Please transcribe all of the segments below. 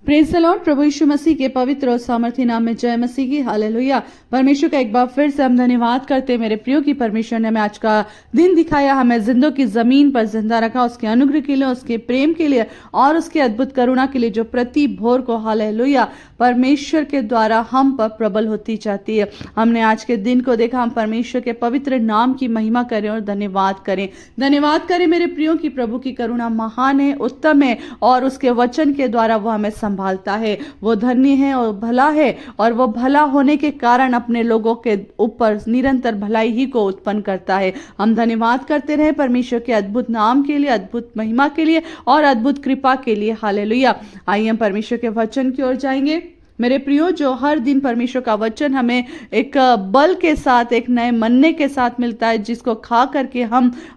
Praise the lord. प्रभु यीशु मसीह के पवित्र और सामर्थी नाम में जय मसीह की। हालेलुया। परमेश्वर का एक बार फिर से हम धन्यवाद करते हैं मेरे प्रियो की। परमेश्वर ने हमें आज का दिन दिखाया, हमें जिंदों की जमीन पर जिंदा रखा, उसके अनुग्रह के लिए, उसके प्रेम के लिए और उसके अद्भुत करुणा के लिए जो प्रति भोर को हालेलुया परमेश्वर के द्वारा हम पर प्रबल होती जाती है। हमने आज के दिन को देखा। हम परमेश्वर के पवित्र नाम की महिमा करें और धन्यवाद करें। धन्यवाद करें मेरे प्रियो की। प्रभु की करुणा महान है, उत्तम है और उसके वचन के द्वारा वो हमें संभालता है। वो धन्य है और भला है और वो भला होने के कारण अपने लोगों के ऊपर निरंतर भलाई ही को उत्पन्न करता है। हम धन्यवाद करते रहे परमेश्वर के अद्भुत नाम के लिए, अद्भुत महिमा के लिए और अद्भुत कृपा के लिए। हालेलुया। आइए हम परमेश्वर के वचन की ओर जाएंगे। मेरे प्रियो, जो हर दिन परमेश्वर का वचन हमें एक बल के साथ, एक नए मन्ने के साथ मिलता है, जिसको खा करके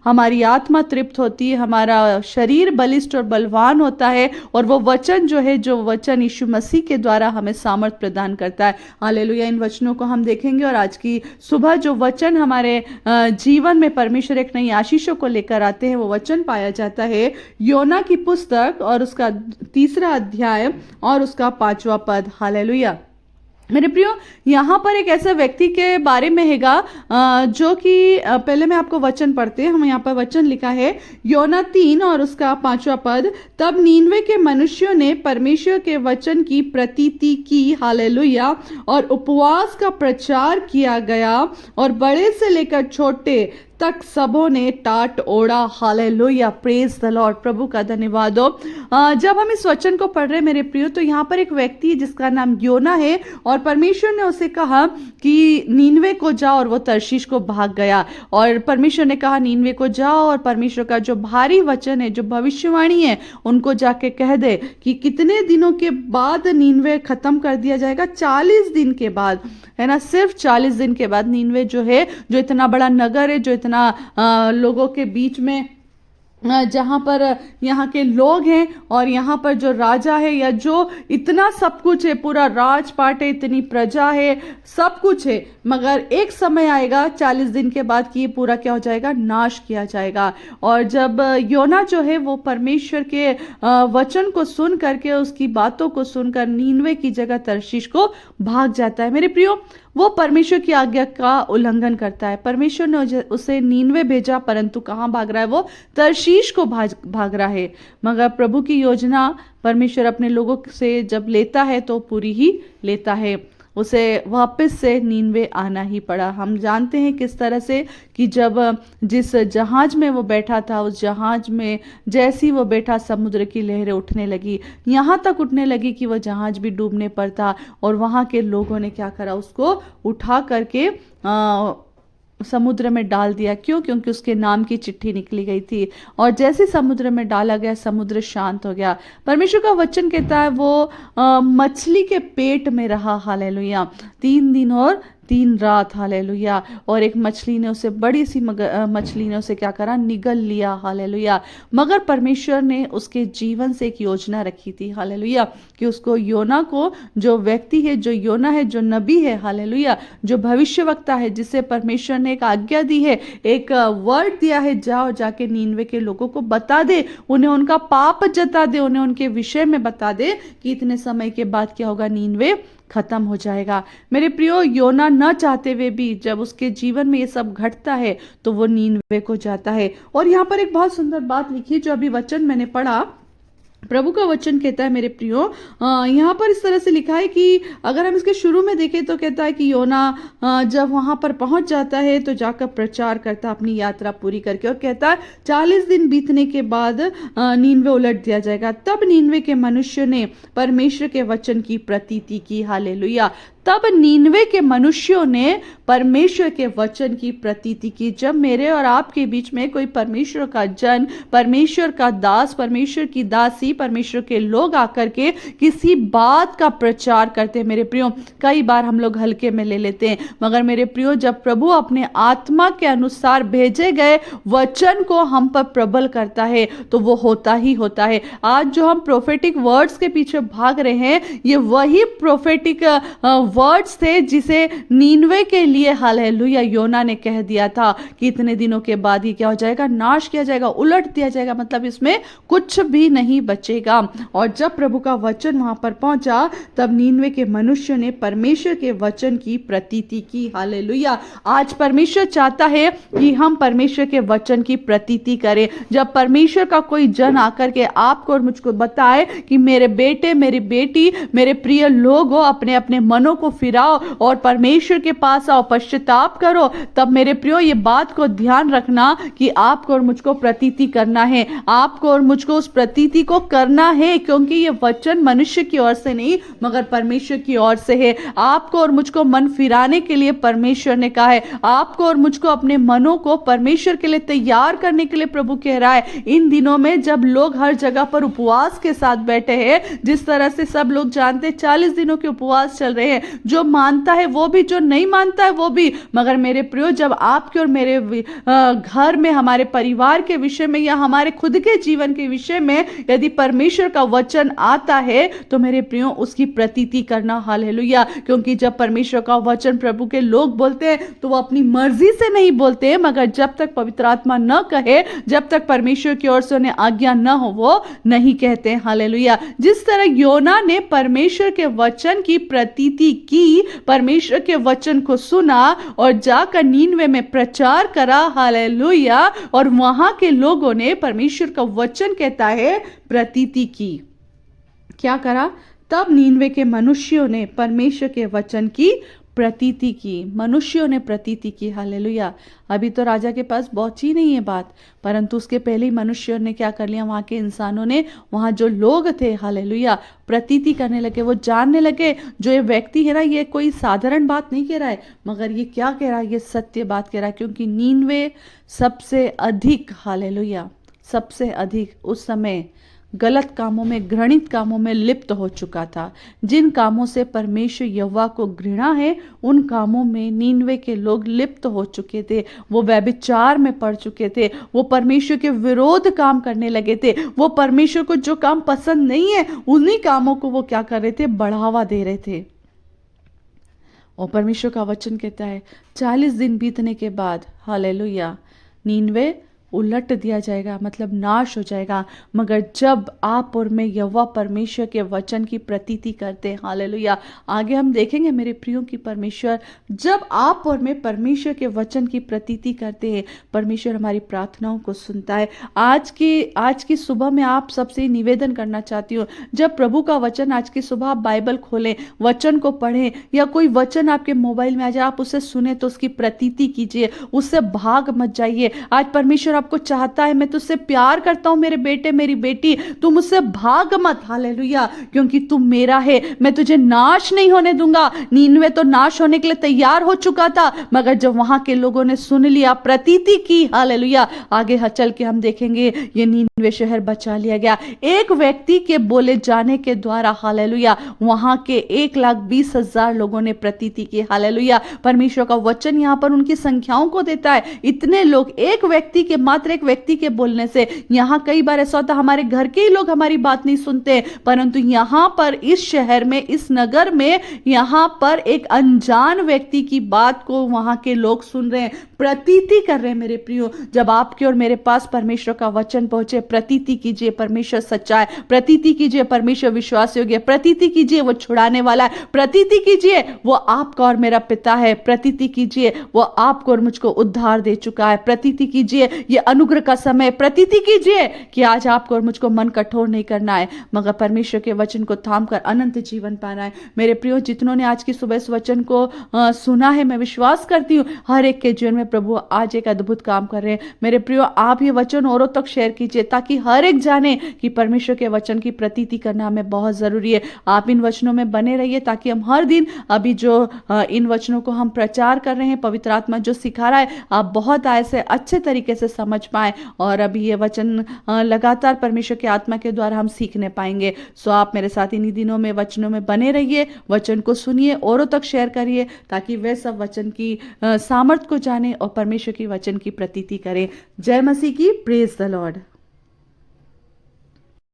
हमारी आत्मा तृप्त होती है, हमारा शरीर बलिष्ठ और बलवान होता है और वो वचन जो वचन यीशु मसीह के द्वारा हमें सामर्थ प्रदान करता है। हालेलुया। इन वचनों को हम देखेंगे और आज की सुबह जो वचन हमारे जीवन में परमेश्वर एक नई आशीषों को लेकर आते हैं, वो वचन पाया जाता है योना की पुस्तक और उसका 3 अध्याय और उसका 5वां पद। हालेलुया। मेरे प्रियो, यहाँ पर एक ऐसा व्यक्ति के बारे में हैगा जो कि पहले मैं आपको वचन पढ़ते हैं। हम यहाँ पर वचन लिखा है योना 3 और उसका 5वां पद। तब नीनवे के मनुष्यों ने परमेश्वर के वचन की प्रतीति की, हालेलुया, और उपवास का प्रचार किया गया और बड़े से लेकर छोटे तक सबों ने टाट ओढ़ा। हालेलुया। Praise the lord. प्रभु का धन्यवाद हो। जब हम इस वचन को पढ़ रहे मेरे प्रियो, तो यहाँ पर एक व्यक्ति है जिसका नाम योना है और परमेश्वर ने उसे कहा कि नीनवे को जाओ, और वो तर्शीश को भाग गया। और परमेश्वर ने कहा नीनवे को जाओ और परमेश्वर का जो भारी वचन है, जो भविष्यवाणी है, उनको जाके कह दे कि कितने दिनों के बाद नीनवे खत्म कर दिया जाएगा। 40 दिन के बाद, है ना, सिर्फ 40 दिन के बाद नीनवे जो है, जो इतना बड़ा नगर है, जो इतना लोगों के बीच में, जहाँ पर यहाँ के लोग हैं और यहाँ पर जो राजा है, या जो इतना सब कुछ है, पूरा राजपाट है, इतनी प्रजा है, सब कुछ है, मगर एक समय आएगा 40 दिन के बाद कि ये पूरा क्या हो जाएगा, नाश किया जाएगा। और जब योना जो है वो परमेश्वर के वचन को सुन करके, उसकी बातों को सुनकर नीनवे की जगह तर्शीश को भाग जाता है। मेरे प्रियो, वो परमेश्वर की आज्ञा का उल्लंघन करता है। परमेश्वर ने उसे नीनवे भेजा, परंतु कहाँ भाग रहा है? वो तर्शीश को भाग रहा है। मगर प्रभु की योजना परमेश्वर अपने लोगों से जब लेता है तो पूरी ही लेता है। उसे वापस से नीनवे आना ही पड़ा। हम जानते हैं किस तरह से कि जब जिस जहाज में वो बैठा था, उस जहाज में जैसी वो बैठा, समुद्र की लहरें उठने लगी, यहाँ तक उठने लगी कि वो जहाज भी डूबने पर था। और वहाँ के लोगों ने क्या करा, उसको उठा करके समुद्र में डाल दिया। क्यों? क्योंकि उसके नाम की चिट्ठी निकली गई थी। और जैसे समुद्र में डाला गया, समुद्र शांत हो गया। परमेश्वर का वचन कहता है वो मछली के पेट में रहा। हालेलुया। 3 दिन और 3 रात। हालेलुया। और एक मछली ने उसे, बड़ी सी मछली ने उसे क्या करा, निगल लिया। हालेलुया। मगर परमेश्वर ने उसके जीवन से एक योजना रखी थी। हालेलुया। कि उसको, योना को, जो व्यक्ति है, जो योना है, जो नबी है, हालेलुया, जो भविष्यवक्ता है, जिसे परमेश्वर ने एक आज्ञा दी है, एक वर्ड दिया है, जाओ जाके नीनवे के लोगों को बता दे, उन्हें उनका पाप जता दे, उन्हें उनके विषय में बता दे कि इतने समय के बाद क्या होगा, नीनवे खत्म हो जाएगा। मेरे प्रियो, योना न चाहते हुए भी जब उसके जीवन में ये सब घटता है तो वो नीनवे को जाता है। और यहाँ पर एक बहुत सुंदर बात लिखी, जो अभी वचन मैंने पढ़ा, प्रभु का वचन कहता है मेरे प्रियो, यहाँ पर इस तरह से लिखा है कि अगर हम इसके शुरू में देखें तो कहता है कि योना जब वहाँ पर पहुँच जाता है तो जाकर प्रचार करता है अपनी यात्रा पूरी करके, और कहता है 40 दिन बीतने के बाद नीनवे उलट दिया जाएगा। तब नीनवे के मनुष्य ने परमेश्वर के वचन की प्रतीति की। हालेलुया। तब नीनवे के मनुष्यों ने परमेश्वर के वचन की प्रतीति की। जब मेरे और आपके बीच में कोई परमेश्वर का जन, परमेश्वर का दास, परमेश्वर की दासी, परमेश्वर के लोग आकर के किसी बात का प्रचार करते, मेरे प्रियो, कई बार हम लोग हल्के में ले लेते हैं, मगर मेरे प्रियो, जब प्रभु अपने आत्मा के अनुसार भेजे गए वचन को हम पर प्रबल करता है तो वो होता ही होता है। आज जो हम प्रोफेटिक वर्ड्स के पीछे भाग रहे हैं, ये वही प्रोफेटिक वर्ड्स थे जिसे नीनवे के लिए हालेलुया योना ने कह दिया था कि इतने दिनों के बाद ही क्या हो जाएगा, नाश किया जाएगा, उलट दिया जाएगा, मतलब इसमें कुछ भी नहीं बचेगा। और जब प्रभु का वचन वहां पर पहुंचा तब नीनवे के मनुष्य ने परमेश्वर के वचन की प्रतीति की। हालेलुया। आज परमेश्वर चाहता है कि हम परमेश्वर के वचन की प्रतीति करें। जब परमेश्वर का कोई जन आकर के आपको और मुझको बताए कि मेरे बेटे, मेरी बेटी, मेरे प्रिय लोग हो, अपने अपने मनों को फिराओ और परमेश्वर के पास आओ, पश्चाताप करो, तब मेरे प्रियो ये बात को ध्यान रखना कि आपको और मुझको प्रतीति करना है, आपको और मुझको उस प्रतीति को करना है, क्योंकि ये वचन मनुष्य की ओर से नहीं मगर परमेश्वर की ओर से है। आपको और मुझको मन फिराने के लिए परमेश्वर ने कहा है, आपको और मुझको अपने मनों को परमेश्वर के लिए तैयार करने के लिए प्रभु कह रहा है। इन दिनों में जब लोग हर जगह पर उपवास के साथ बैठे हैं, जिस तरह से सब लोग जानते हैं 40 दिनों के उपवास चल रहे हैं, जो मानता है वो भी, जो नहीं मानता है वो भी, मगर मेरे प्रियो जब आपके और मेरे घर में, हमारे परिवार के विषय में या हमारे खुद के जीवन के विषय में यदि परमेश्वर का वचन आता है तो मेरे प्रियो उसकी प्रतीति करना। हालेलुया। क्योंकि जब परमेश्वर का वचन प्रभु के लोग बोलते हैं तो वो अपनी मर्जी से नहीं बोलते हैं, मगर जब तक पवित्र आत्मा न कहे, जब तक परमेश्वर की ओर से उन्हें आज्ञा न हो, वो नहीं कहते। हालेलुया। जिस तरह योना ने परमेश्वर के वचन की प्रतीति की, परमेश्वर के वचन को सुना और जाकर नीनवे में प्रचार करा। हालेलुया। और वहां के लोगों ने परमेश्वर का वचन कहता है प्रतीति की। क्या करा? तब नीनवे के मनुष्यों ने परमेश्वर के वचन की प्रतीति की। मनुष्यों ने प्रतीति की। हालेलुया। अभी तो राजा के पास पहुंची नहीं है बात, परंतु उसके पहले ही मनुष्यों ने क्या कर लिया, वहां के इंसानों ने, वहां जो लोग थे, हालेलुया, प्रतीति करने लगे। वो जानने लगे जो ये व्यक्ति है ना, ये कोई साधारण बात नहीं कह रहा है, मगर ये क्या कह रहा है, ये सत्य बात कह रहा है। क्योंकि नीनवे सबसे अधिक, हालेलुया, सबसे अधिक उस समय गलत कामों में, घृणित कामों में लिप्त हो चुका था। जिन कामों से परमेश्वर यहोवा को घृणा है, उन कामों में नीनवे के लोग लिप्त हो चुके थे। वो व्यभिचार में पड़ चुके थे, वो परमेश्वर के विरोध काम करने लगे थे, वो परमेश्वर को जो काम पसंद नहीं है उन्हीं कामों को वो क्या कर रहे थे, बढ़ावा दे रहे थे। और परमेश्वर का वचन कहता है 40 दिन बीतने के बाद, हालेलुया, नीनवे उलट दिया जाएगा, मतलब नाश हो जाएगा। मगर जब आप और मैं यहोवा परमेश्वर के वचन की प्रतीति करते हैं, हालेलुया, आगे हम देखेंगे मेरे प्रियो की परमेश्वर, जब आप और मैं परमेश्वर के वचन की प्रतीति करते हैं, परमेश्वर हमारी प्रार्थनाओं को सुनता है। आज की सुबह में आप सबसे निवेदन करना चाहती हूँ, जब प्रभु का वचन आज की सुबह आप बाइबल खोलें, वचन को पढ़ें, या कोई वचन आपके मोबाइल में आ जाए, आप उसे सुने तो उसकी प्रतीति कीजिए, उससे भाग मत जाइए। आज परमेश्वर आपको चाहता है, मैं तुझसे प्यार करता हूं मेरे बेटे, मेरी बेटी, तू मुझसे भाग मत। हालेलुया। क्योंकि तू मेरा है, मैं तुझे नाश नहीं होने दूंगा। नीनवे तो नाश होने के लिए तैयार हो चुका था, मगर जब वहां के लोगों ने सुन लिया, प्रतीति की, हालेलुया, आगे चल के हम देखेंगे ये नीनवे शहर बचा लिया गया। एक व्यक्ति के बोले जाने के द्वारा, हालेलुया, वहां के 1,20,000 लोगों ने प्रतीति की। हालेलुया। परमेश्वर का वचन यहां पर उनकी संख्याओं को देता है। इतने लोग, एक व्यक्ति के, मात्र एक व्यक्ति के बोलने से। यहां कई बार ऐसा होता, हमारे घर के ही लोग हमारी बात नहीं सुनते, परंतु यहां पर इस शहर में, इस नगर में, यहां पर एक अनजान व्यक्ति की बात को वहां के लोग सुन रहे हैं, प्रतीति कर रहे हैं। मेरे प्रियो, जब आपके और मेरे पास परमेश्वर का वचन पहुंचे, प्रतीति कीजिए परमेश्वर सच्चा है, प्रतीति कीजिए परमेश्वर विश्वास योग्य है, प्रतीति कीजिए वो छुड़ाने वाला है, प्रतीति कीजिए वो आपका और मेरा पिता है, प्रतीति कीजिए वो आपको और मुझको उद्धार दे चुका है, प्रतीति कीजिए ये अनुग्रह का समय, प्रतीति कीजिए कि आज आपको और मुझको मन कठोर नहीं करना है, मगर परमेश्वर के वचन को थामकर अनंत जीवन पाना है। मेरे प्रियो, जितनों ने आज की सुबह इस वचन को सुना है, मैं विश्वास करती हूँ हर एक के जीवन में प्रभु आज एक अद्भुत काम कर रहे हैं। मेरे प्रियो, आप ये वचन औरों तक शेयर कीजिए ताकि हर एक जाने कि परमेश्वर के वचन की प्रतीति करना हमें बहुत जरूरी है। आप इन वचनों में बने रहिए ताकि हम हर दिन, अभी जो इन वचनों को हम प्रचार कर रहे हैं, पवित्र आत्मा जो सिखा रहा है, आप बहुत ऐसे अच्छे तरीके से समझ पाए, और अभी ये वचन लगातार परमेश्वर के आत्मा के द्वारा हम सीखने पाएंगे। सो आप मेरे साथ इन्हीं दिनों में वचनों में बने रहिए, वचन को सुनिए, औरों तक शेयर करिए ताकि वे सब वचन की सामर्थ को जाने और परमेश्वर की वचन की प्रतीति करें। जय मसीह की। Praise the Lord.